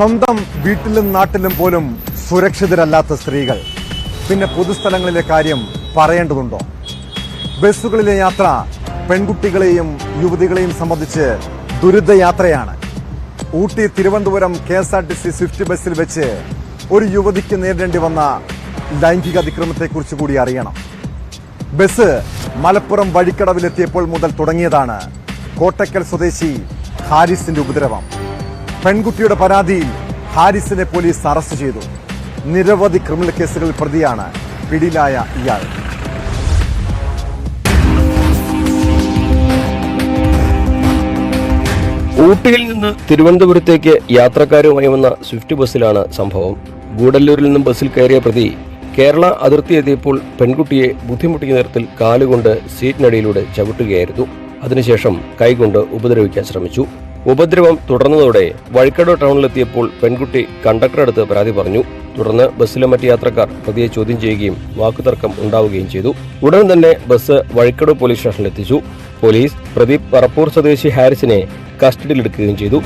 സ്വന്തം വീട്ടിലും നാട്ടിലും പോലും സുരക്ഷിതരല്ലാത്ത സ്ത്രീകൾ പിന്നെ പൊതുസ്ഥലങ്ങളിലെ കാര്യം പറയേണ്ടതുണ്ടോ? ബസ്സുകളിലെ യാത്ര പെൺകുട്ടികളെയും യുവതികളെയും സംബന്ധിച്ച് ദുരിതയാത്രയാണ്. ഊട്ടി തിരുവനന്തപുരം KSRTC സ്വിഫ്റ്റ് ബസ്സിൽ വെച്ച് ഒരു യുവതിക്ക് നേരിടേണ്ടി വന്ന ലൈംഗിക അതിക്രമത്തെക്കുറിച്ച് കൂടി അറിയണം. ബസ് മലപ്പുറം വഴിക്കടവിലെത്തിയപ്പോൾ മുതൽ തുടങ്ങിയതാണ് കോട്ടക്കൽ സ്വദേശി ഹാരിസിന്റെ ഉപദ്രവം. പെൺകുട്ടിയുടെ പരാതിയിൽ ഹാരിസിനെ പോലീസ് അറസ്റ്റ് ചെയ്തു. നിരവധി ക്രിമിനൽ കേസുകളിൽ പ്രതിയാണ് പിടിയിലായ ഇയാൾ. ഊട്ടിയിൽ നിന്ന് തിരുവനന്തപുരത്തേക്ക് യാത്രക്കാരുമായി വന്ന സ്വിഫ്റ്റ് ബസ്സിലാണ് സംഭവം. ഗൂഡല്ലൂരിൽ നിന്നും ബസ്സിൽ കയറിയ പ്രതി കേരള അതിർത്തി എത്തിയപ്പോൾ പെൺകുട്ടിയെ ബുദ്ധിമുട്ടിക്കുന്ന തരത്തിൽ കാലുകൊണ്ട് സീറ്റിനടിയിലൂടെ ചവിട്ടുകയായിരുന്നു. അതിനുശേഷം കൈകൊണ്ട് ഉപദ്രവിക്കാൻ ശ്രമിച്ചു. ഉപദ്രവം തുടർന്നതോടെ വഴിക്കടവ് ടൗണിലെത്തിയപ്പോൾ പെൺകുട്ടി കണ്ടക്ടറടുത്ത് പരാതി പറഞ്ഞു. തുടർന്ന് ബസ്സിലെ മറ്റ് യാത്രക്കാർ പ്രതിയെ ചോദ്യം ചെയ്യുകയും വാക്കുതർക്കം ഉണ്ടാവുകയും ചെയ്തു. ഉടൻ തന്നെ ബസ് വഴിക്കടവ് പോലീസ് സ്റ്റേഷനിലെത്തിച്ചു. പോലീസ് പ്രതി പറപ്പൂർ സ്വദേശി ഹാരിസിനെ കസ്റ്റഡിയിലെടുക്കുകയും ചെയ്തു.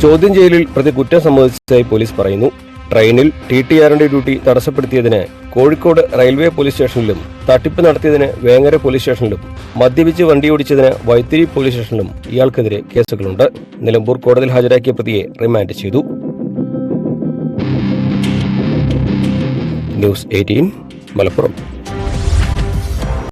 ചോദ്യം ചെയ്യലിൽ പ്രതി കുറ്റം സമ്മതിച്ചതായി പോലീസ് പറയുന്നു. ട്രെയിനിൽ TTRന്റെ ഡ്യൂട്ടി തടസ്സപ്പെടുത്തിയതിന് കോഴിക്കോട് റെയിൽവേ പോലീസ് സ്റ്റേഷനിലും, തട്ടിപ്പ് നടത്തിയതിന് വേങ്ങര പോലീസ് സ്റ്റേഷനിലും, മദ്യപിച്ച് വണ്ടിയോടിച്ചതിന് വൈത്തിരി പോലീസ് സ്റ്റേഷനിലും ഇയാൾക്കെതിരെ കേസുകളുണ്ട്. നിലമ്പൂർ കോടതിയിൽ ഹാജരാക്കിയ പ്രതിയെ റിമാൻഡ് ചെയ്തു. ന്യൂസ് 18 മലപ്പുറം.